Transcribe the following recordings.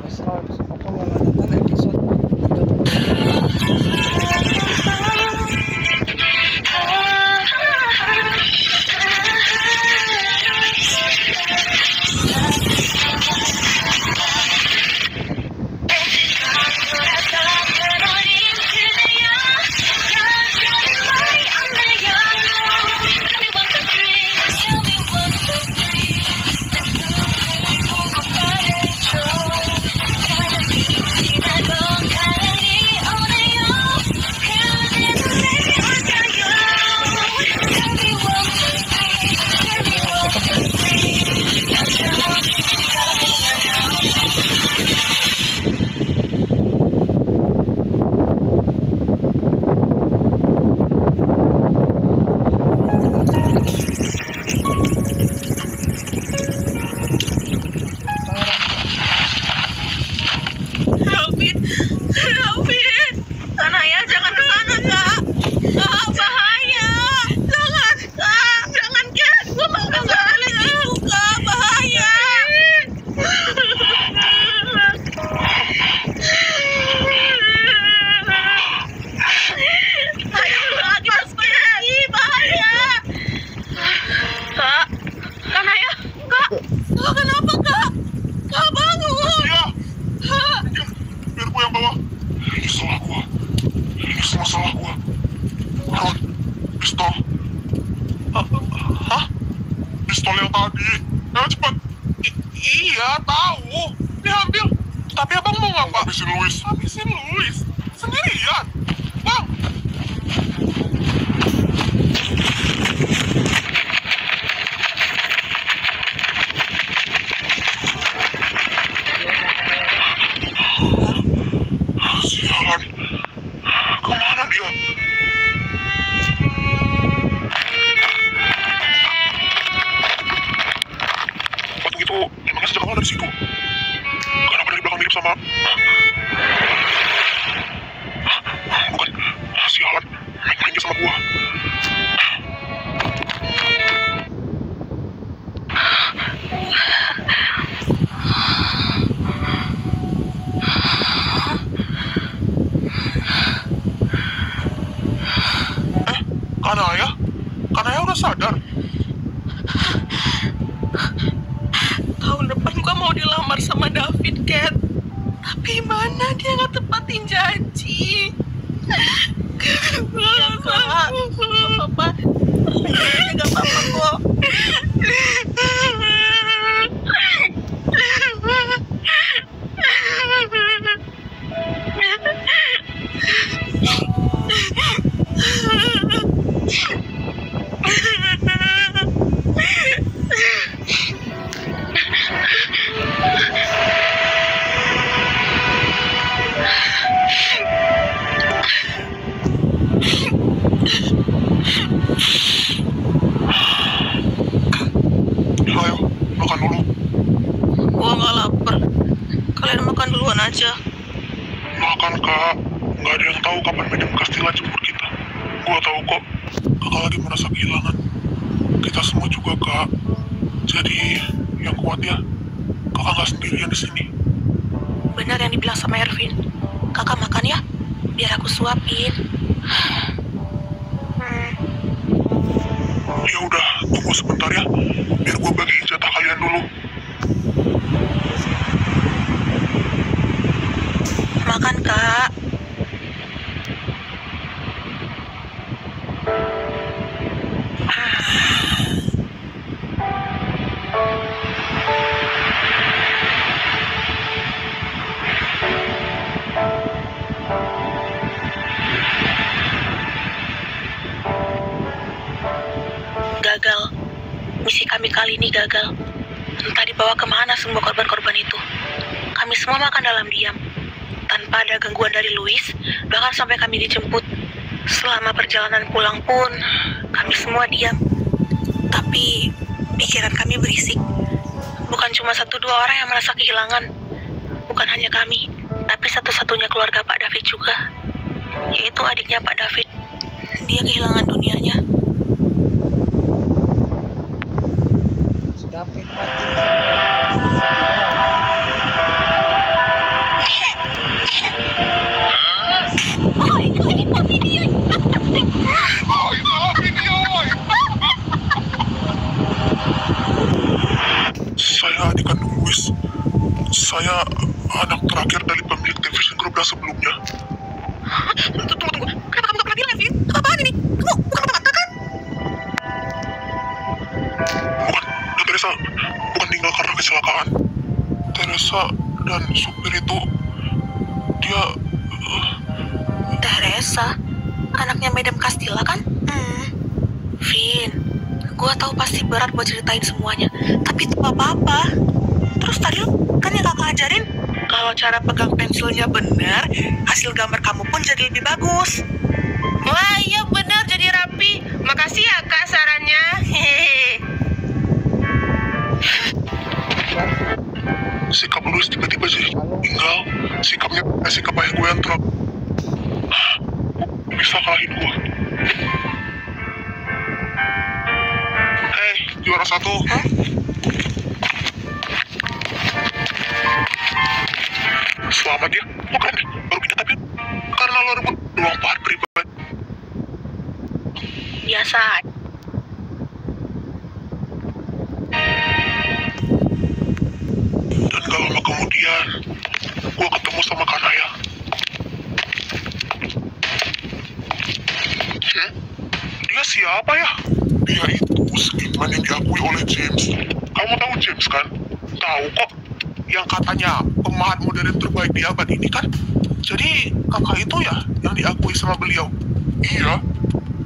100 pengelolaan episode 1-2 orang yang merasa kehilangan. Bukan hanya kami, tapi satu-satunya keluarga Pak David juga, yaitu adiknya Pak David. Dia kehilangan dunianya. David mati. Saya anak terakhir dari pemilik television group yang sebelumnya. Tunggu. Kenapa kamu gak pernah bilang, Vin? Apaan ini? Kamu bukan mata kan? Bukan, dan Teresa bukan tinggal karena kecelakaan. Teresa dan supir itu, dia... Teresa? Anaknya Madam Castilla kan? Vin, gua tahu pasti berat buat ceritain semuanya. Tapi itu apa-apa. Terus tadi kan yang kakak ajarin, kalau cara pegang pensilnya benar, hasil gambar kamu pun jadi lebih bagus. Wah iya benar, jadi rapi. Makasih ya kak sarannya. Sikap Louis tiba-tiba jadi tinggal. Sikapnya sikap ayah gue yang terlalu... Bisa kalahin gue. Hei, juara satu. Hah? Selamat ya. Bukan, baru kita tapi karena lo rebut ruang part pribadi. Biasa. Dan gak lama kemudian, gue ketemu sama Kanaya. Dia siapa ya? Dia itu skiman yang diakui oleh James. Kamu tahu James kan? Tahu kok. Yang katanya pemahat modern terbaik di abad ini kan? Jadi kakak itu ya yang diakui sama beliau. Iya,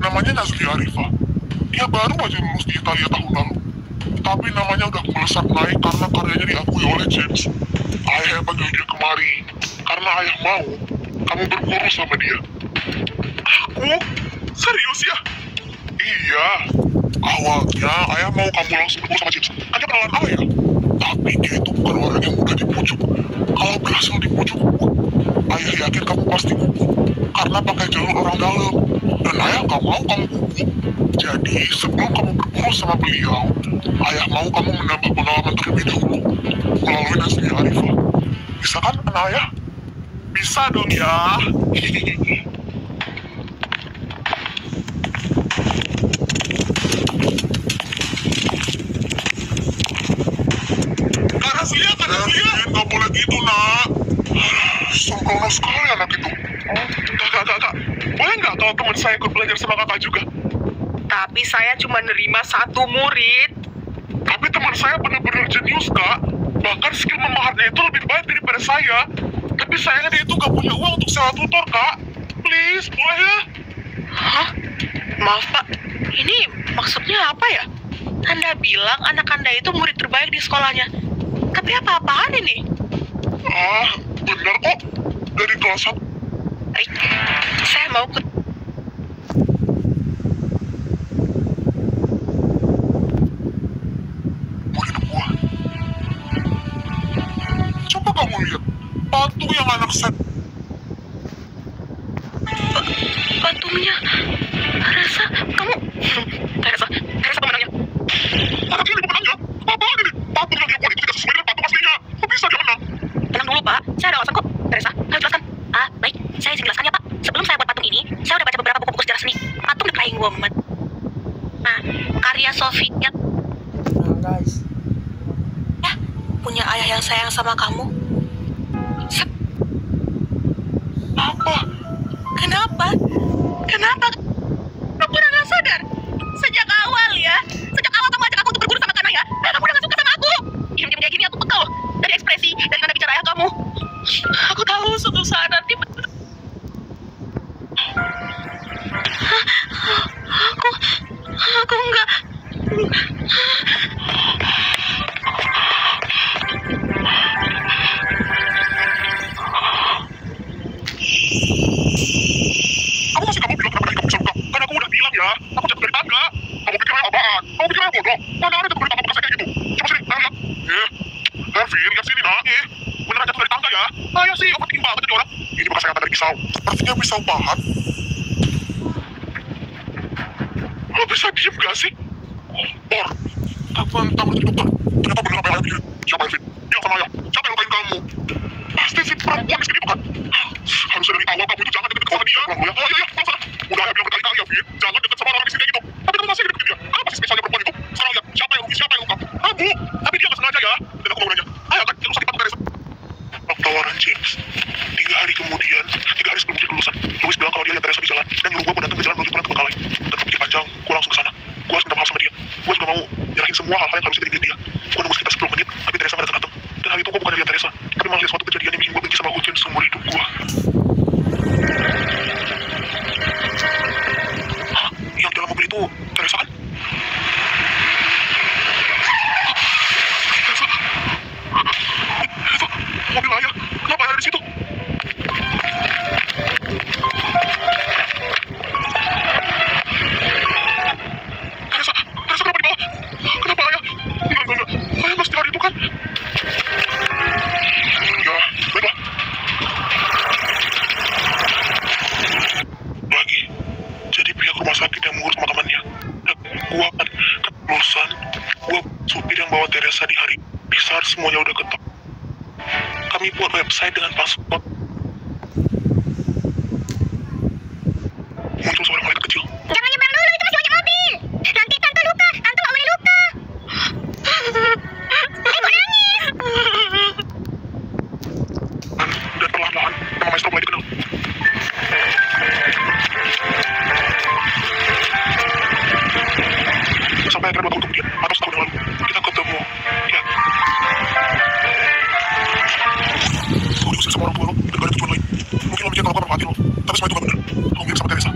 namanya Nazli Arifah. Dia baru aja lulus di Italia tahun lalu. Tapi namanya udah melesat naik karena karyanya diakui oleh James. Ayah panggil dia kemari karena ayah mau kamu berguru sama dia. Aku? Serius ya? Iya. Awalnya ayah mau kamu langsung berguru sama James. Kan dia kenalan ayah. Tapi dia itu bukan orang yang mudah dipujuk. Kalau berhasil dipujuk, ayah yakin kamu pasti kuku. Karena pakai jalur orang dalam. Dan ayah gak mau kamu kuku. Jadi sebelum kamu berguru sama beliau, ayah mau kamu menambah pengalaman terlebih dahulu melalui Nazli Arifah. Bisa kan anak ayah? Bisa dong ya. Kak Nazlia, gak boleh gitu nak. Sembrono sekali anak itu. Kak. Boleh nggak kalau teman saya ikut belajar sama kakak juga? Tapi saya cuma nerima 1 murid. Tapi teman saya benar-benar jenius kak. Bahkan skill memahatnya itu lebih baik daripada saya. Tapi sayangnya dia itu gak punya uang untuk sewa tutor kak. Please, boleh ya? Hah? Maaf pak, ini maksudnya apa ya? Anda bilang anak Anda itu murid terbaik di sekolahnya. Tapi apa-apaan ini? Benar kok. Dari kelas 1. Baik, saya mau ke... Mau hidup gua. Coba kamu lihat. Patung yang anak saya... Patungnya... Teresa, kamu... Teresa pemenangnya. Anak ini pemenangnya? Apaan ini? Patung yang dia buat itu tidak sesuai dengan patung aslinya. Kok bisa dia menang? Tenang dulu pak, saya ada alasan kok. Teresa, ayo jelaskan. Baik, saya izin jelaskan ya pak. Sebelum saya buat patung ini, saya udah baca beberapa buku-buku sejarah seni. Patung The Crying Woman. Nah, karya Soviet. Nah guys, Ya, punya ayah yang sayang sama kamu. Apa? Kenapa? Kamu udah gak sadar? Sejak awal kamu ajak aku untuk berguru sama Kanaya. Kamu udah gak suka sama aku. Diam-diam kayak gini aku pegel. Dari ekspresi, dari nada bicara ayah kamu. Aku tahu suatu saat nanti... Aku enggak... Kamu masih kamu bilang kenapa kamu bisa buka? Kan aku udah bilang ya, aku jatuh dari tangga. Kamu pikir saya apaan? Kamu pikir saya bodoh? Mana ada jatuh dari tangga bekas kayak gitu? Coba sini, lihat. Kevin, lihat sini nak. Beneran jatuh dari tangga ya? Ya sih, overthinking banget jadi orang. Ini bekas sayatan dari pisau. Artinya pisau pahat. Lo bisa diem gak sih? Or, kapan tamu jadi dokter? Ternyata bener apa yang ayah pikirin. Siapa Elvin? Bilang sama ayah. Siapa yang lukain kamu? Pasti si perempuan miskin itu kan? Harusnya dari awal kamu itu jangan deket-deket sama dia. Pulang ya. Iya, pulang sana. Udah ayah bilang berkali-kali ya, Vin. Jangan deket sama orang miskin kayak gitu. Tapi kamu masih deket dia. Apa sih spesialnya perempuan itu? Sekarang lihat, siapa yang rugi, siapa yang luka? Kamu. Tapi dia gak sengaja ya. Dan aku mau nanya. Ayah kan, yang usah dipatung Teresa. Teresa, tapi malah lihat suatu kejadian yang bikin gue benci sama Ujian seumur hidup gue. Hah? Yang dalam mobil itu Teresa kan? Teresa? Itu mobil ayah. Kenapa ayah ada di situ? Teresa kenapa di bawah? Kenapa ayah? Enggak. Ayah mesti hari itu kan? Ya, baiklah. Lagi, jadi pihak rumah sakit yang mengurus pemakamannya. Dan gua kan kelulusan, gua supir yang bawa Teresa di hari besar semuanya udah ketok. Kami buat website dengan password. Muncul seorang malaikat kecil. Jangan nyebrang dulu, itu masih banyak mobil. Nanti tante luka, tante gak boleh luka. Ibu nangis. Dan perlahan-lahan nama Maestro mulai dikenal. Sampai akhirnya 2 tahun kemudian, atau setahun yang lalu, kita ketemu. Ya. Gue diusir sama orang tua lo, dan gak ada tujuan lain. Mungkin lo mikir kalau gue merpati lo, tapi semua itu gak benar. Lo mirip sama Teresa.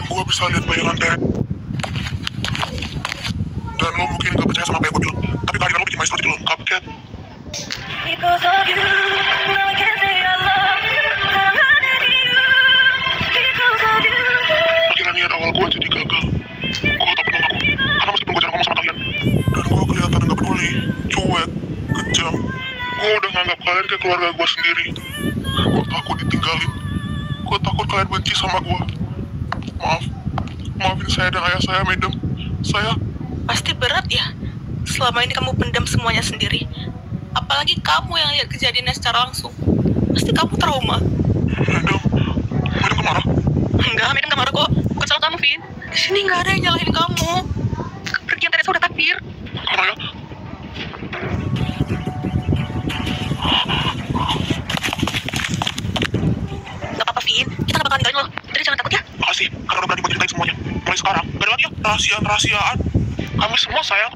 Gue bisa lihat bayangan Ted. Dan lo mungkin gak percaya sama apa yang gue bilang, tapi kehadiran lo bikin Maestro jadi lengkap, Cat. Because of you, now I can say I love you. I'm under you. Because of you. Akhirnya niat awal gue jadi gagal. Gue takut mengaku, karena meskipun gue jarang ngomong sama kalian, dan gue kelihatan gak peduli, cuek, kejam. Gue udah nganggap kalian kayak keluarga gue sendiri. Gue takut ditinggalin. Gue takut kalian benci sama gue. Maafin saya dan ayah saya, Madam. Saya... Pasti berat ya. Selama ini kamu pendam semuanya sendiri. Apalagi kamu yang lihat kejadiannya secara langsung. Pasti kamu trauma. Madam kemana? Enggak, Madam gak marah kok. Bukan salah kamu, Vin. Di sini nggak ada yang nyalahin kamu. Kepergian Teresa udah takdir. Karena ya... Gak apa-apa, Vin. Kita gak bakal ninggalin lo. Jadi jangan takut ya. Makasih, karena udah berani buat ceritain semuanya. Mulai sekarang, gak ada lagi ya rahasiaan. Kami semua sayang.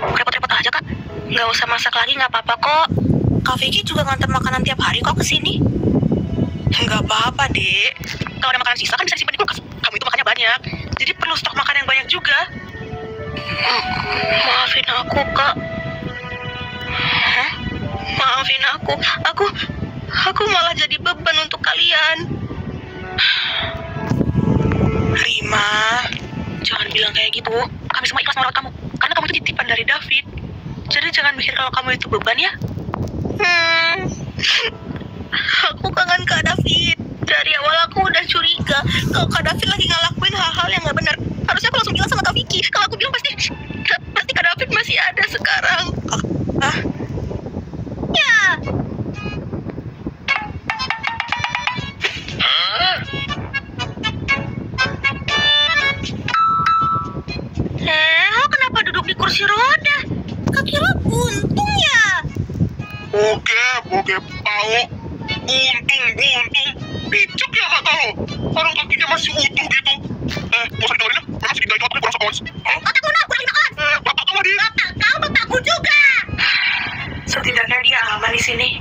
Repot-repot aja, Kak. Nggak usah masak lagi, nggak apa-apa kok. Kak Vicky juga nganter makanan tiap hari kok kesini. Nggak apa-apa, Dek. Kalau ada makanan sisa kan bisa disimpan di kulkas. Kamu itu makannya banyak. Jadi perlu stok makan yang banyak juga. Maafin aku, Kak. Hah? Maafin aku. Aku malah jadi beban untuk kalian. Rima, jangan bilang kayak gitu. Kami semua ikhlas merawat kamu. Karena kamu itu titipan dari David. Jadi jangan mikir kalau kamu itu beban ya. Aku kangen Kak David. Dari awal aku udah curiga kalau Kak David lagi ngelakuin hal-hal yang gak benar. Harusnya aku langsung bilang sama Kak Vicky. Kalau aku bilang pasti Kak David masih ada sekarang. Ya. Lo kenapa duduk di kursi roda? Kaki lo buntung ya? Oke, tahu. Buntung. Picuk ya mata lo. Orang kakinya masih utuh gitu. Gak usah didengerin ya. Memang si Dinda itu otaknya kurang sekons. Otak lunak, kurang 5 on. Bapak kamu di. Bapak kau, bapakku juga. Setidaknya dia aman di sini.